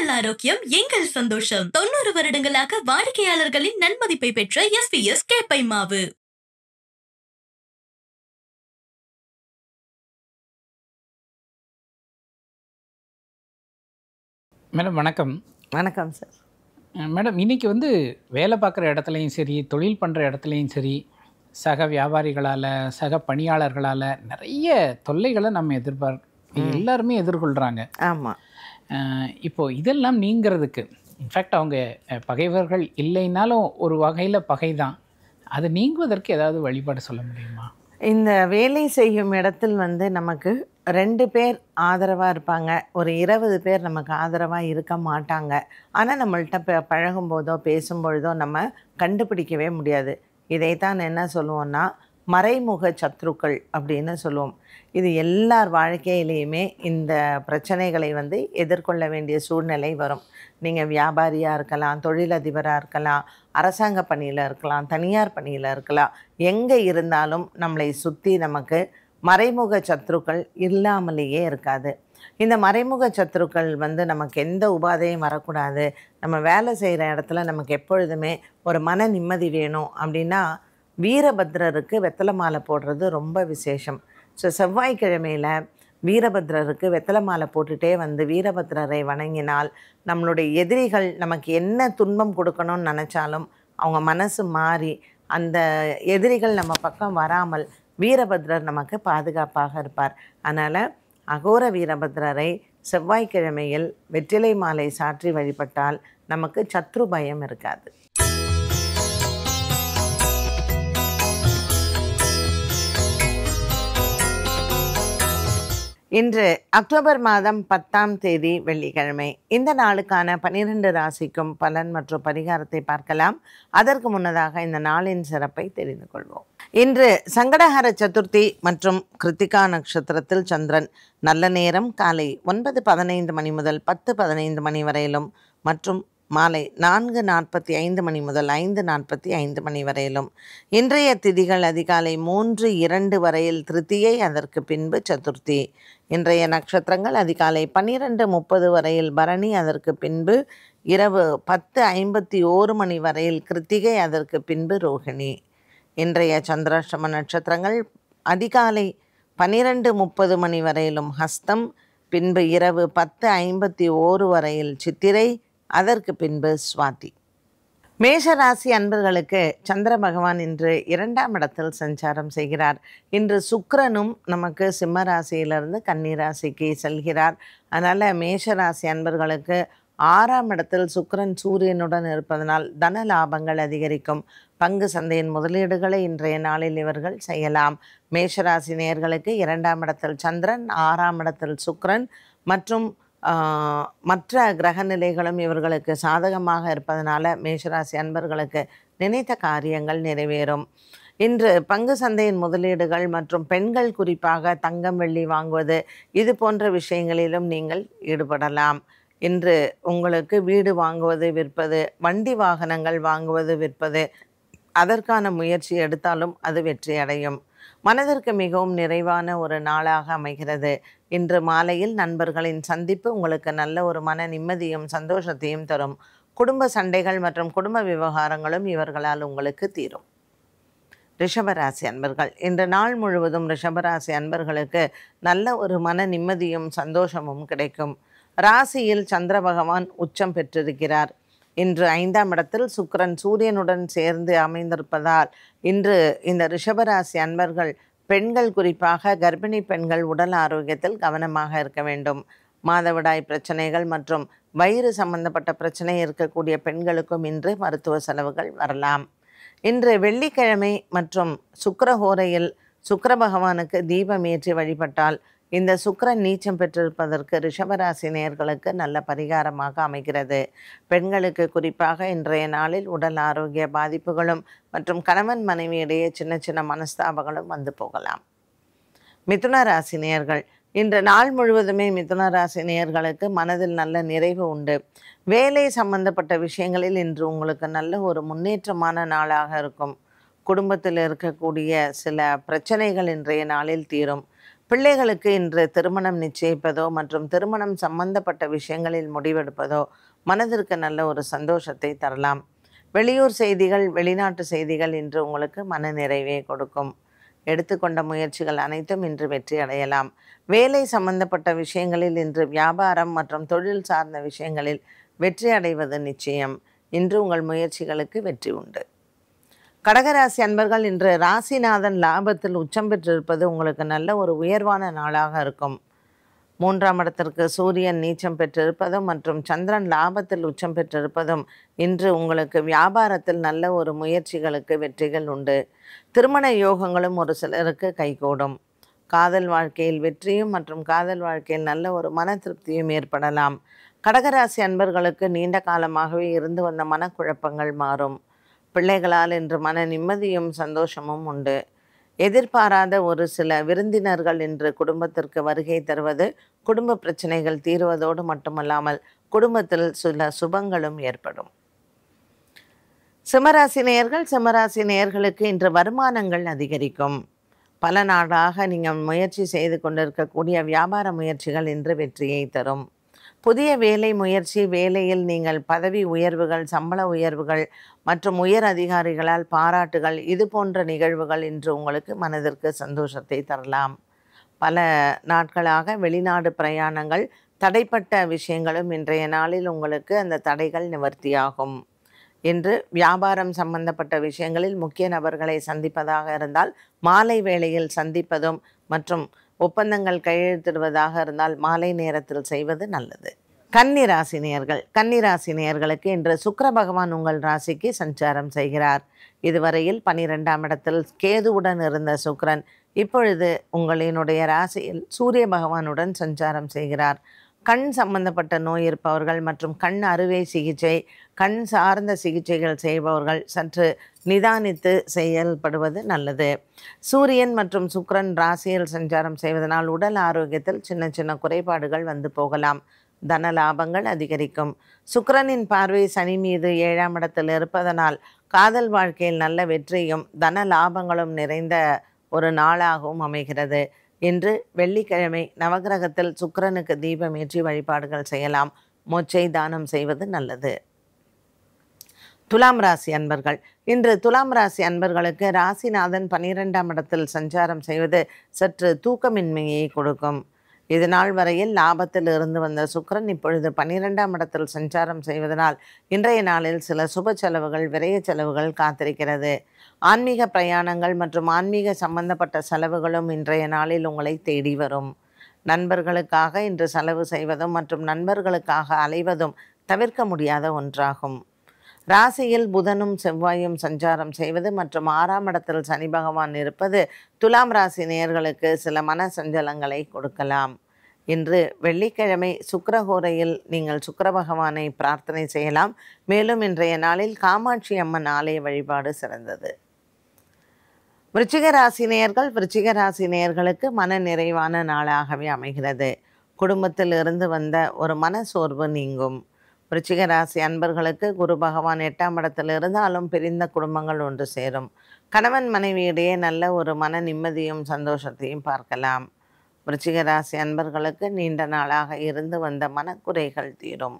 உங்கள் ஆரோக்கியம் எங்கள் சந்தோஷம். 90 வருடங்களாக வாடிக்கையாளர்களின் நன்மதிப்பை பெற்ற எஸ்பிஎஸ் கேப்பை மாவு. மேடம் வணக்கம். வணக்கம் சார். மேடம் இன்றைக்கி வேலை பார்க்குற இடத்துலையும் சரி, தொழில் பண்ணுற இடத்துலையும் சரி, சக வியாபாரிகளால், சக பணியாளர்களால் நிறைய தொல்லைகளை நம்ம எல்லாருமே எதிர்கொள்கிறாங்க. ஆமாம். இப்போது இதெல்லாம் நீங்கிறதுக்கு இன்ஃபேக்ட் அவங்க பகைவர்கள் இல்லைனாலும் ஒரு வகையில் பகை தான். அது நீங்குவதற்கு ஏதாவது வழிபாடு சொல்ல முடியுமா? இந்த வேலை செய்யும் இடத்தில் நமக்கு 2 பேர் ஆதரவாக இருப்பாங்க, ஒரு 20 பேர் நமக்கு ஆதரவாக இருக்க மாட்டாங்க. ஆனால் நம்மள்கிட்ட பழகும்போதோ பேசும்பொழுதோ நம்ம கண்டுபிடிக்கவே முடியாது. இதைத்தான் என்ன சொல்லுவோன்னா மறைமுக சத்ருக்கள் அப்படின்னு சொல்லுவோம். இது எல்லார் வாழ்க்கையிலையுமே இந்த பிரச்சனைகளை எதிர்கொள்ள வேண்டிய சூழ்நிலை வரும். நீங்கள் வியாபாரியாக இருக்கலாம், தொழிலதிபராக இருக்கலாம், அரசாங்க பணியில் இருக்கலாம், தனியார் பணியில் இருக்கலாம். எங்கே இருந்தாலும் நம்மளை சுற்றி நமக்கு மறைமுக சத்ருக்கள் இல்லாமலேயே இருக்காது. இந்த மறைமுக சத்ருக்கள் நமக்கு எந்த உபாதையும் வரக்கூடாது. நம்ம வேலை செய்கிற இடத்துல நமக்கு எப்பொழுதுமே ஒரு மன நிம்மதி வேணும் அப்படின்னா வீரபத்ரருக்கு வெத்தலை மாலை போடுறது ரொம்ப விசேஷம். ஸோ செவ்வாய்க்கிழமையில் வீரபத்ரருக்கு வெத்தலை மாலை போட்டுகிட்டே வீரபத்ரரை வணங்கினால் நம்மளுடைய எதிரிகள் நமக்கு என்ன துன்பம் கொடுக்கணும்னு நினச்சாலும் அவங்க மனசு மாறி அந்த எதிரிகள் நம்ம பக்கம் வராமல் வீரபத்ரர் நமக்கு பாதுகாப்பாக இருப்பார். அதனால் அகோர வீரபத்ரரை செவ்வாய்க்கிழமையில் வெற்றிலை மாலை சாற்றி வழிபட்டால் நமக்கு சத்ரு பயம் இருக்காது. இன்று அக்டோபர் மாதம் 10ஆம் தேதி வெள்ளிக்கிழமை. இந்த நாளுக்கான 12 ராசிக்கும் பலன் மற்றும் பரிகாரத்தை பார்க்கலாம். அதற்கு முன்னதாக இந்த நாளின் சிறப்பை தெரிந்து கொள்வோம். இன்று சங்கடஹர சதுர்த்தி மற்றும் கிருத்திகா நட்சத்திரத்தில் சந்திரன். நல்ல நேரம் காலை 9:15 மணி முதல் 10:15 மணி வரையிலும் மற்றும் மாலை 4:45 மணி முதல் 5:45 மணி வரையிலும். இன்றைய திதிகள் அதிகாலை 3:02 வரையில் திருத்தியை, அதற்கு பின்பு சதுர்த்தி. இன்றைய நட்சத்திரங்கள் அதிகாலை 12:30 வரையில் பரணி, அதற்கு பின்பு இரவு 10:51 மணி வரையில் கிருத்திகை, அதற்கு பின்பு ரோகிணி. இன்றைய சந்திராஷ்டம நட்சத்திரங்கள் அதிகாலை 12:30 மணி வரையிலும் ஹஸ்தம், பின்பு இரவு 10:51 வரையில் சித்திரை, அதற்கு பின்பு சுவாதி. மேஷராசி அன்பர்களுக்கு சந்திர பகவான் இன்று 2ஆம் இடத்தில் சஞ்சாரம் செய்கிறார். இன்று சுக்கிரனும் நமக்கு சிம்ம ராசியிலிருந்து கன்னி ராசிக்கு செல்கிறார். அதனால் மேஷராசி அன்பர்களுக்கு 6ஆம் இடத்தில் சுக்கிரன் சூரியனுடன் இருப்பதனால் தன லாபங்கள் அதிகரிக்கும். பங்கு சந்தையின் முதலீடுகளை இன்றைய நாளில் இவர்கள் செய்யலாம். மேஷராசி நேயர்களுக்கு 2ஆம் இடத்தில் சந்திரன், 6ஆம் இடத்தில் சுக்கிரன் மற்றும் மற்ற கிரக நிலைகளும் இவர்களுக்கு சாதகமாக இருப்பதனால மேஷராசி அன்பர்களுக்கு நினைத்த காரியங்கள் நிறைவேறும். இன்று பங்கு சந்தையின் முதலீடுகள் மற்றும் பெண்கள் குறிப்பாக தங்கம் வெள்ளி வாங்குவது இது போன்ற விஷயங்களிலும் நீங்கள் ஈடுபடலாம். இன்று உங்களுக்கு வீடு வாங்குவது விற்பது, வண்டி வாகனங்கள் வாங்குவது விற்பது, அதற்கான முயற்சி எடுத்தாலும் அது வெற்றி அடையும். மனதிற்கு மிகவும் நிறைவான ஒரு நாளாக அமைகிறது. இன்று மாலையில் நண்பர்களின் சந்திப்பு உங்களுக்கு நல்ல ஒரு மன நிம்மதியும் சந்தோஷத்தையும் தரும். குடும்ப சண்டைகள் மற்றும் குடும்ப விவகாரங்களும் இவர்களால் உங்களுக்கு தீரும். ரிஷபராசி அன்பர்கள், இன்று நாள் முழுவதும் ரிஷபராசி அன்பர்களுக்கு நல்ல ஒரு மன நிம்மதியும் சந்தோஷமும் கிடைக்கும். ராசியில் சந்திர பகவான் உச்சம் பெற்றிருக்கிறார். இன்று 5ஆம் இடத்தில் சுக்கிரன் சூரியனுடன் சேர்ந்து அமைந்திருப்பதால் இன்று இந்த ரிஷபராசி அன்பர்கள் பெண்கள் குறிப்பாக கர்ப்பிணி பெண்கள் உடல் ஆரோக்கியத்தில் கவனமாக இருக்க வேண்டும். மாதவிடாய் பிரச்சனைகள் மற்றும் வயிறு சம்பந்தப்பட்ட பிரச்சனை இருக்கக்கூடிய பெண்களுக்கும் இன்று மருத்துவ செலவுகள் வரலாம். இன்று வெள்ளிக்கிழமை மற்றும் சுக்கிரஹோரையில் சுக்கிர பகவானுக்கு தீபம் ஏற்றி வழிபட்டால் இந்த சுக்கிரன் நீச்சம் பெற்றிருப்பதற்கு ரிஷபராசி நேயர்களுக்கு நல்ல பரிகாரமாக அமைகிறது. பெண்களுக்கு குறிப்பாக இன்றைய நாளில் உடல் ஆரோக்கிய பாதிப்புகளும் மற்றும் கணவன் மனைவி இடையே சின்ன சின்ன மனஸ்தாபங்களும் வந்து போகலாம். மிதுன ராசி நேயர்கள், இன்று நாள் முழுவதுமே மிதுன ராசி நேயர்களுக்கு மனதில் நல்ல நிறைவு உண்டு. வேலை சம்பந்தப்பட்ட விஷயங்களில் இன்று உங்களுக்கு நல்ல ஒரு முன்னேற்றமான நாளாக இருக்கும். குடும்பத்தில் இருக்கக்கூடிய சில பிரச்சனைகள் இன்றைய நாளில் தீரும். பிள்ளைகளுக்கு இன்று திருமணம் நிச்சயிப்பதோ மற்றும் திருமணம் சம்பந்தப்பட்ட விஷயங்களில் முடிவெடுப்பதோ மனதிற்கு நல்ல ஒரு சந்தோஷத்தை தரலாம். வெளியூர் செய்திகள், வெளிநாட்டு செய்திகள் இன்று உங்களுக்கு மன நிறைவே கொடுக்கும். எடுத்துக்கொண்ட முயற்சிகள் அனைத்தும் இன்று வெற்றி அடையலாம். வேலை சம்பந்தப்பட்ட விஷயங்களில் இன்று வியாபாரம் மற்றும் தொழில் சார்ந்த விஷயங்களில் வெற்றி அடைவது நிச்சயம். இன்று உங்கள் முயற்சிகளுக்கு வெற்றி உண்டு. கடகராசி அன்பர்கள், இன்று ராசிநாதன் லாபத்தில் உச்சம் பெற்றிருப்பது உங்களுக்கு நல்ல ஒரு உயர்வான நாளாக இருக்கும். 3ஆம் இடத்திற்கு சூரியன் நீச்சம் பெற்றிருப்பதும் மற்றும் சந்திரன் லாபத்தில் உச்சம் பெற்றிருப்பதும் இன்று உங்களுக்கு வியாபாரத்தில் நல்ல ஒரு முயற்சிகளுக்கு வெற்றிகள் உண்டு. திருமண யோகங்களும் ஒரு சிலருக்கு கைகூடும். காதல் வாழ்க்கையில் வெற்றியும் மற்றும் காதல் வாழ்க்கையில் நல்ல ஒரு மன திருப்தியும் ஏற்படலாம். கடகராசி அன்பர்களுக்கு நீண்ட காலமாகவே இருந்து வந்த மனக்குழப்பங்கள் மாறும். பிள்ளைகளால் இன்று மன நிம்மதியும் சந்தோஷமும் உண்டு. எதிர்பாராத ஒரு சில விருந்தினர்கள் இன்று குடும்பத்திற்கு வருகை தருவது குடும்ப பிரச்சனைகள் தீர்வதோடு மட்டுமல்லாமல் குடும்பத்தில் சில சுபங்களும் ஏற்படும். சிம்மராசி நேயர்களுக்கு இன்று வருமானங்கள் அதிகரிக்கும். பல நாளாக நீங்கள் முயற்சி செய்து கொண்டிருக்கக்கூடிய வியாபார முயற்சிகள் இன்று வெற்றியை தரும். புதிய வேலை முயற்சி, வேலையில் நீங்கள் பதவி உயர்வுகள், சம்பள உயர்வுகள் மற்றும் உயர் அதிகாரிகளால் பாராட்டுகள், இது போன்ற நிகழ்வுகள் இன்று உங்களுக்கு மனதிற்கு சந்தோஷத்தை தரலாம். பல நாட்களாக வெளிநாடு பிரயாணங்கள், தடைப்பட்ட விஷயங்களும் இன்றைய நாளில் உங்களுக்கு அந்த தடைகள் நிவர்த்தியாகும். இன்று வியாபாரம் சம்பந்தப்பட்ட விஷயங்களில் முக்கிய நபர்களை சந்திப்பதாக இருந்தால் மாலை வேளையில் சந்திப்பதும் மற்றும் ஒப்பந்தங்கள் கையெழுத்திடுவதாக இருந்தால் மாலை நேரத்தில் செய்வது நல்லது. கன்னிராசி நேயர்களுக்கு இன்று சுக்கிர பகவான் உங்கள் ராசிக்கு சஞ்சாரம் செய்கிறார். இதுவரையில் 12ஆம் இடத்தில் கேதுவுடன் இருந்த சுக்கிரன் இப்பொழுது உங்களினுடைய ராசியில் சூரிய பகவானுடன் சஞ்சாரம் செய்கிறார். கண் சம்பந்தப்பட்ட நோய் இருப்பவர்கள் மற்றும் கண் அறுவை சிகிச்சை, கண் சார்ந்த சிகிச்சைகள் செய்பவர்கள் சற்று நிதானித்து செயல்படுவது நல்லது. சூரியன் மற்றும் சுக்கிரன் ராசியில் சஞ்சாரம் செய்வதனால் உடல் ஆரோக்கியத்தில் சின்ன சின்ன குறைபாடுகள் வந்து போகலாம். தன லாபங்கள் அதிகரிக்கும். சுக்கிரனின் பார்வை சனி மீது 7ஆம் இடத்தில் இருப்பதனால் காதல் வாழ்க்கையில் நல்ல வெற்றியும் தன லாபங்களும் நிறைந்த ஒரு நாளாகவும் அமைகிறது. இன்று வெள்ளிக்கிழமை நவகிரகத்தில் சுக்கிரனுக்கு தீபம் ஏற்றி வழிபாடுகள் செய்யலாம். மொச்சை தானம் செய்வது நல்லது. துலாம் ராசி அன்பர்கள், இன்று துலாம் ராசி அன்பர்களுக்கு ராசிநாதன் 12ஆம் இடத்தில் சஞ்சாரம் செய்வது சற்று தூக்கமின்மையை கொடுக்கும். இது நாள் வரையில் லாபத்தில் இருந்து வந்த சுக்கிரன் இப்பொழுது 12ஆம் இடத்தில் சஞ்சாரம் செய்வதனால் இன்றைய நாளில் சில சுப செலவுகள், விரய செலவுகள் காத்திருக்கிறது. ஆன்மீக பிரயாணங்கள் மற்றும் ஆன்மீக சம்பந்தப்பட்ட செலவுகளும் இன்றைய நாளில் உங்களை தேடி வரும். நண்பர்களுக்காக இன்று செலவு செய்வதும் மற்றும் நண்பர்களுக்காக அலைவதும் தவிர்க்க முடியாத ஒன்றாகும். ராசியில் புதனும் செவ்வாயும் சஞ்சாரம் செய்வது மற்றும் 6ஆம் இடத்தில் சனி பகவான் இருப்பது துலாம் ராசி நேயர்களுக்கு சில மன சஞ்சலங்களை கொடுக்கலாம். இன்று வெள்ளிக்கிழமை சுக்கிரஹோரையில் நீங்கள் சுக்கிர பகவானை பிரார்த்தனை செய்யலாம். மேலும் இன்றைய நாளில் காமாட்சி அம்மன் ஆலய வழிபாடு சிறந்தது. விருச்சிக ராசி நேயர்களுக்கு மன நிறைவான நாளாகவே அமைகிறது. குடும்பத்தில் இருந்து வந்த ஒரு மன சோர்வு நீங்கும். விருச்சிக ராசி அன்பர்களுக்கு குரு பகவான் 8ஆம் இடத்தில் இருந்தாலும் பிரிந்த குடும்பங்கள் ஒன்று சேரும். கணவன் மனைவியிடையே நல்ல ஒரு மன நிம்மதியும் சந்தோஷத்தையும் பார்க்கலாம். விருச்சிக ராசி அன்பர்களுக்கு நீண்ட நாளாக இருந்து வந்த மனக்குறைகள் தீரும்.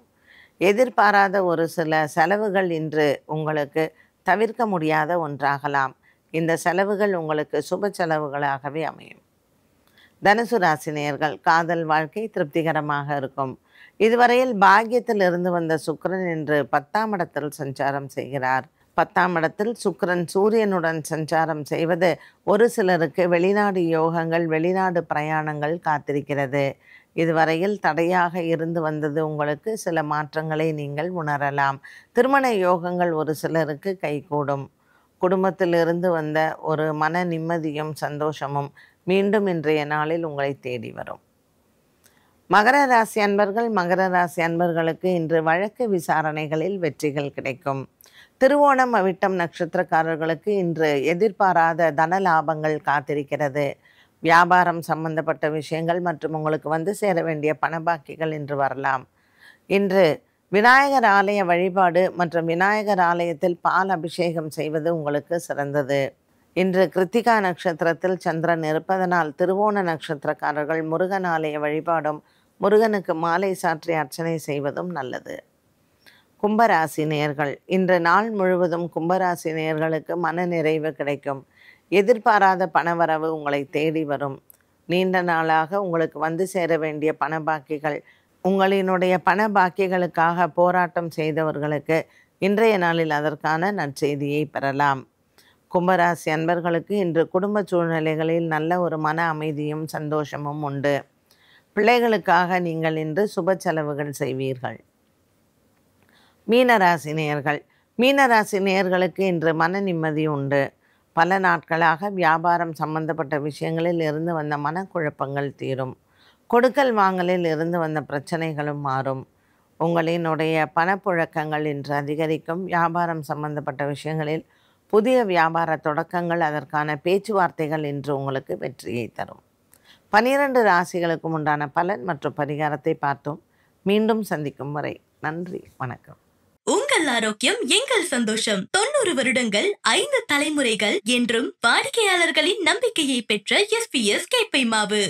எதிர்பாராத ஒரு சில செலவுகள் இன்று உங்களுக்கு தவிர்க்க முடியாத ஒன்றாகலாம். இந்த செலவுகள் உங்களுக்கு சுப செலவுகளாகவே அமையும். தனுசு ராசி நேயர்கள், காதல் வாழ்க்கை திருப்திகரமாக இருக்கும். இதுவரையில் பாக்கியத்தில் இருந்து வந்த சுக்கிரன் இன்று 10ஆம் இடத்தில் சஞ்சாரம் செய்கிறார். 10ஆம் இடத்தில் சுக்கிரன் சூரியனுடன் சஞ்சாரம் செய்வது ஒரு சிலருக்கு வெளிநாடு யோகங்கள், வெளிநாடு பிரயாணங்கள் காத்திருக்கிறது. இதுவரையில் தடையாக இருந்து வந்தது உங்களுக்கு சில மாற்றங்களை நீங்கள் உணரலாம். திருமண யோகங்கள் ஒரு சிலருக்கு கைகூடும். குடும்பத்தில் இருந்து வந்த ஒரு மன நிம்மதியும் சந்தோஷமும் மீண்டும் இன்றைய நாளில் உங்களை தேடி வரும். மகர ராசி அன்பர்களுக்கு இன்று வழக்கு விசாரணைகளில் வெற்றிகள் கிடைக்கும். திருவோணம் அவிட்டம் நட்சத்திரக்காரர்களுக்கு இன்று எதிர்பாராத தன லாபங்கள் காத்திருக்கிறது. வியாபாரம் சம்பந்தப்பட்ட விஷயங்கள் மற்றும் உங்களுக்கு வந்து சேர வேண்டிய பணபாக்கிகள் இன்று வரலாம். இன்று விநாயகர் ஆலய வழிபாடு மற்றும் விநாயகர் ஆலயத்தில் பால் அபிஷேகம் செய்வது உங்களுக்கு சிறந்தது. இன்று கிருத்திகா நட்சத்திரத்தில் சந்திரன் இருப்பதனால் திருவோண நட்சத்திரக்காரர்கள் முருகன் ஆலய வழிபாடும் முருகனுக்கு மாலை சாற்றி அர்ச்சனை செய்வதும் நல்லது. கும்பராசி நேயர்கள், இன்று நாள் முழுவதும் கும்பராசி நேயர்களுக்கு மன நிறைவு கிடைக்கும். எதிர்பாராத பணவரவு உங்களை தேடி வரும். நீண்ட நாளாக உங்களுக்கு வந்து சேர வேண்டிய பண பாக்கிகள், உங்களினுடைய பண பாக்கிகளுக்காக போராட்டம் செய்தவர்களுக்கு இன்றைய நாளில் அதற்கான நற்செய்தியை பெறலாம். கும்பராசி அன்பர்களுக்கு இன்று குடும்ப சூழ்நிலைகளில் நல்ல ஒரு மன அமைதியும் சந்தோஷமும் உண்டு. பிள்ளைகளுக்காக நீங்கள் இன்று சுப செலவுகள் செய்வீர்கள். மீனராசி நேயர்கள், மீனராசி நேயர்களுக்கு இன்று மன நிம்மதி உண்டு. பல நாட்களாக வியாபாரம் சம்பந்தப்பட்ட விஷயங்களில் இருந்து வந்த மனக்குழப்பங்கள் தீரும். கொடுக்கல் வாங்கலில் இருந்து வந்த பிரச்சனைகளும் மாறும். உங்களினுடைய பணப்புழக்கங்கள் இன்று அதிகரிக்கும். வியாபாரம் சம்பந்தப்பட்ட விஷயங்களில் புதிய வியாபார தொடக்கங்கள், அதற்கான பேச்சுவார்த்தைகள் இன்று உங்களுக்கு வெற்றியை தரும். 12 ராசிகளுக்கும் உண்டான பலன் மற்றும் பரிகாரத்தை பார்த்தோம். மீண்டும் சந்திக்கும் வரை நன்றி, வணக்கம். உங்கள் ஆரோக்கியம் எங்கள் சந்தோஷம். 90 வருடங்கள் 5 தலைமுறைகள் என்றும் வாடிக்கையாளர்களின் நம்பிக்கையை பெற்ற SPS கேப்பை மாவு.